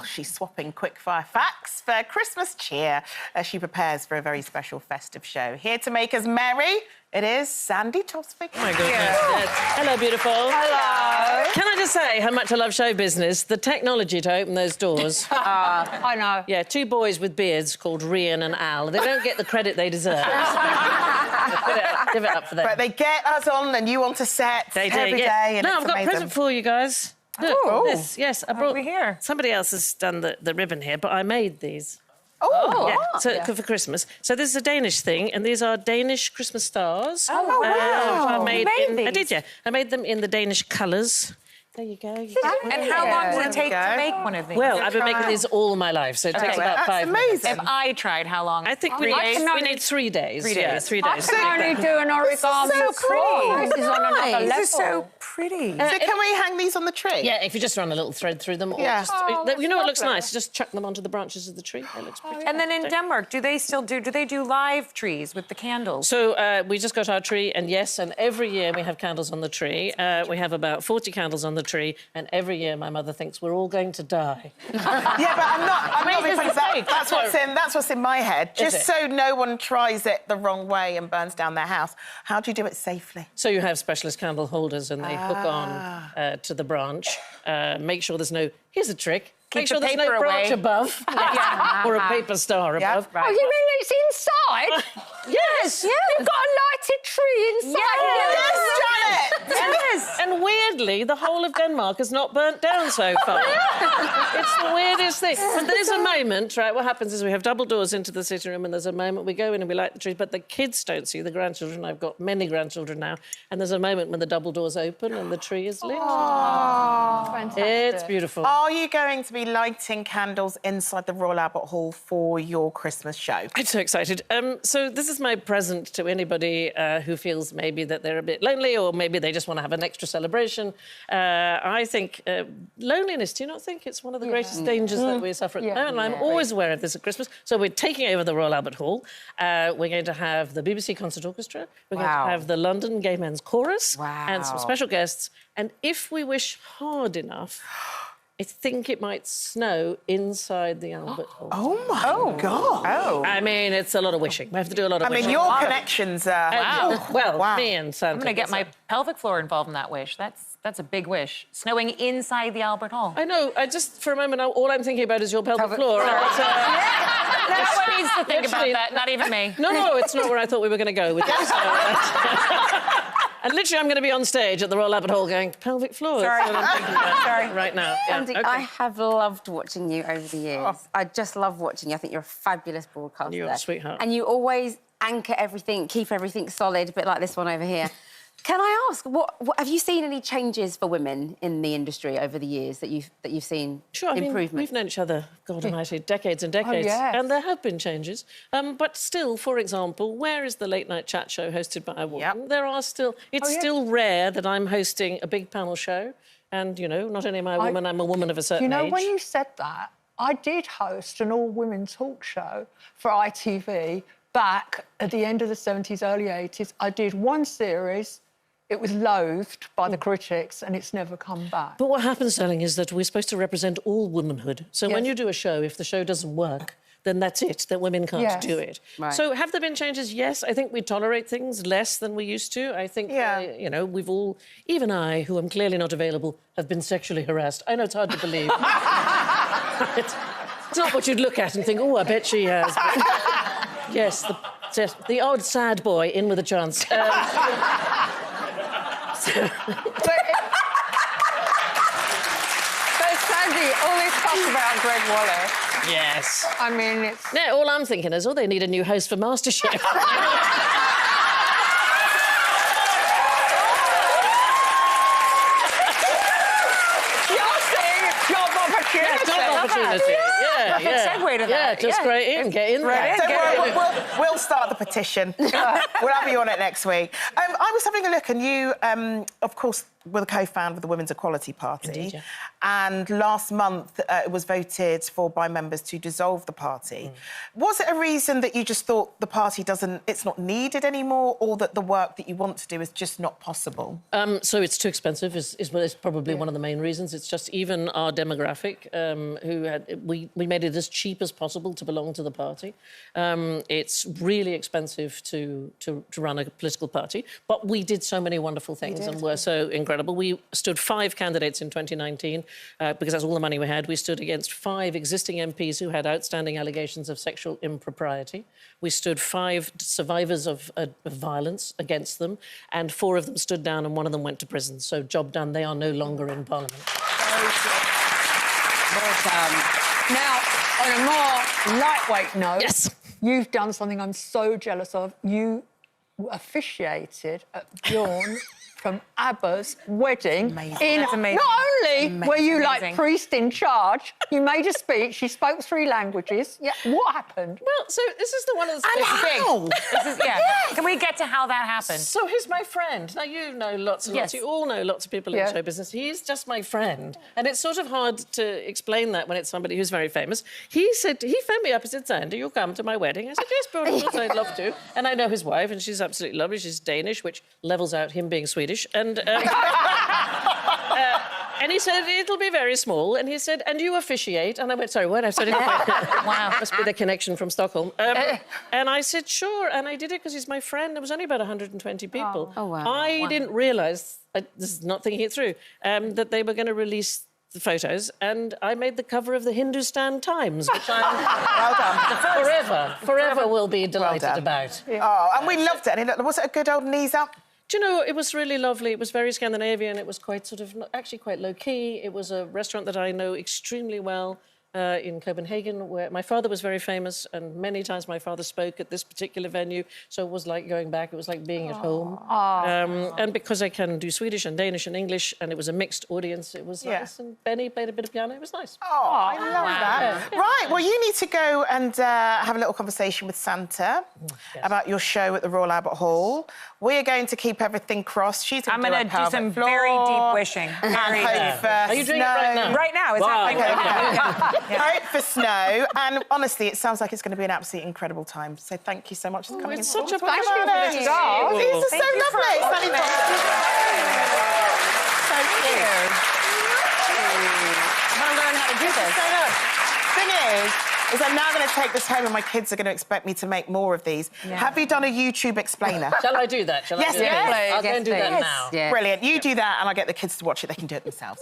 Well, she's swapping quick-fire facts for Christmas cheer as she prepares for a very special festive show. Here to make us merry, it is Sandi Toksvig. Oh, my goodness. Yes. Hello, beautiful. Hello. Can I just say how much I love show business? The technology to open those doors. I know. Yeah, two boys with beards called Rian and Al. They don't get the credit they deserve. Give it up for them. But they get us on and you onto set every day. And no, it's I've got a amazing. present for you guys. Look, Oh. this. Yes, I brought... Over here. Somebody else has done the ribbon here, but I made these. Oh, Yeah, so for Christmas. So this is a Danish thing, and these are Danish Christmas stars. Oh, wow. I made You made I did, yeah. I made them in the Danish colours. There you go. And how long would it take to make one of these? Well, I've been making these all my life, so it takes about 5 minutes. amazing. If I tried, how long? I think we need 3 days. 3 days. Yeah, 3 I days. can only do an origami. so pretty. This is on another level. This is so pretty. So can we hang these on the tree? Yeah, if you just run a little thread through them. Or Yeah. just, that's you know what looks lovely. nice? Just chuck them onto the branches of the tree. That looks pretty. And then in Denmark, do they do live trees with the candles? So we just got our tree, and yes, and every year we have candles on the tree. We have about 40 candles on the tree, and every year my mother thinks we're all going to die. Yeah, but I'm not being funny. That's what's in my head. Just so no one tries it the wrong way and burns down their house. How do you do it safely? So you have specialist candle holders, and they hook on to the branch. Make sure there's no... Here's a trick. Make sure the there's no paper branch away. above. Or a paper star above. Right. Oh, you mean it's inside? Yes! Yeah. You've got a lighted tree inside. Yes, Janet! Yes. And weirdly, the whole of Denmark has not burnt down so far. It's the weirdest thing. And there's a moment, right, what happens is we have double doors into the sitting room, and there's a moment we go in and we light the trees, but the kids don't see, the grandchildren. I've got many grandchildren now. And there's a moment when the double doors open and the tree is lit. Fantastic. It's beautiful. Are you going to be lighting candles inside the Royal Albert Hall for your Christmas show? I'm so excited. So this is my present to anybody who feels maybe that they're a bit lonely, or maybe they just want to have an extra celebration. I think loneliness, do you not think it's one of the greatest dangers that we suffer at the moment? I'm always aware of this at Christmas. So we're taking over the Royal Albert Hall. We're going to have the BBC Concert Orchestra. We're going to have the London Gay Men's Chorus and some special guests. And if we wish hard enough, I think it might snow inside the Albert Hall. Oh, my God. Oh. I mean, it's a lot of wishing. We have to do a lot of wishing. I mean, your connections are... Well, me and Santa. I'm going to get my pelvic floor involved in that wish. That's a big wish. Snowing inside the Albert Hall. I know. I just, for a moment, all I'm thinking about is your pelvic floor. No one needs to think about that, not even me. No, it's not where I thought we were going to go with this. And literally, I'm going to be on stage at the Royal Albert Hall going, pelvic floor. Sorry. That's what I'm thinking about right now. Yeah. Sandi, Okay. I have loved watching you over the years. I just love watching you. I think you're a fabulous broadcaster. You're a sweetheart. And you always anchor everything, keep everything solid, a bit like this one over here. Can I ask, what have you seen any changes for women in the industry over the years that you've seen Sure, I mean, improvement? we've known each other, God almighty, decades and decades. yes. And there have been changes. But still, for example, where is the late-night chat show hosted by a woman? There are still... It's still rare that I'm hosting a big panel show. And, you know, not only am I a woman, I'm a woman of a certain age. When you said that, I did host an all-women talk show for ITV back at the end of the 70s, early 80s. I did one series. It was loathed by the critics, and it's never come back. But what happens, darling, is that we're supposed to represent all womanhood. So when you do a show, if the show doesn't work, then that's it, that women can't do it. Right. So have there been changes? Yes, I think we tolerate things less than we used to. I think, you know, we've all, even I, who am clearly not available, have been sexually harassed. I know it's hard to believe. It's not what you'd look at and think, oh, I bet she has. But yes, the odd sad boy in with a chance. So, Sandi, all this talk about Greg Waller. Yes. I mean, it's... Yeah, all I'm thinking is, they need a new host for MasterChef. You're saying job opportunity. Job opportunity. Yeah, segue to that. Yeah, just great in, get in there. Don't worry, we'll start the petition. We'll have you on it next week. I was having a look, and you, of course, were the co-founder of the Women's Equality Party. Indeed, yeah. And last month, it was voted for by members to dissolve the party. Was it a reason that you just thought the party it's not needed anymore, or that the work that you want to do is just not possible? So it's too expensive is probably one of the main reasons. It's just even our demographic, we made it as cheap as possible to belong to the party. It's really expensive to run a political party, but we did so many wonderful things and were so incredible. We stood 5 candidates in 2019 because that's all the money we had. We stood against 5 existing MPs who had outstanding allegations of sexual impropriety. We stood 5 survivors of violence against them, and 4 of them stood down and 1 of them went to prison. So job done. They are no longer in Parliament. Well done. Now, on a more lightweight note, Yes. you've done something I'm so jealous of. You officiated at Bjorn from Abba's wedding. Amazing. That's amazing. Not only were you like Amazing. priest in charge, you made a speech, you spoke 3 languages. Yeah, what happened? Well, so this is the one of the... And how? Can we get to how that happened? So he's my friend. Now, you know lots and lots. Yes. You all know lots of people in show business. He's just my friend. And it's sort of hard to explain that when it's somebody who's very famous. He phoned me up and said, Sandi, you'll come to my wedding. I said, yes, Bjorn, of course, I'd love to. And I know his wife, and she's absolutely lovely. She's Danish, which levels out him being Swedish. And he said, it'll be very small. And he said, and you officiate. And I went, sorry, what? I said, wow, must be the connection from Stockholm. And I said, sure. And I did it because he's my friend. There was only about 120 people. Oh, wow. I didn't realise, this is not thinking it through, that they were going to release the photos, and I made the cover of the Hindustan Times, which I'm forever will be delighted about. Oh, and we loved it. And was it a good old knees up? Do you know, it was really lovely. It was very Scandinavian. It was quite actually quite low-key. It was a restaurant that I know extremely well in Copenhagen, where my father was very famous, and many times my father spoke at this particular venue, so it was like going back. It was like being at home. And because I can do Swedish and Danish and English, and it was a mixed audience, it was nice, and Benny played a bit of piano. It was nice. Oh, I love that. Yeah. Right, well, you need to go and have a little conversation with Santa about your show at the Royal Albert Hall. We're going to keep everything crossed. She's I'm going to do some very deep wishing. Are you doing it right now? Right now, it's happening right now. Hope for snow, and honestly, it sounds like it's going to be an absolutely incredible time. So thank you so much for coming. It's such a pleasure. pleasure. These are so lovely. Sandi Toksvig. So cute. I'm going to learn how to do this. Thing is I'm now going to take this home, and my kids are going to expect me to make more of these. Yeah. Have you done a YouTube explainer? Shall I do that? Yes, please. I'll go and do that now. Brilliant. You do that, and I'll get the kids to watch it. They can do it themselves.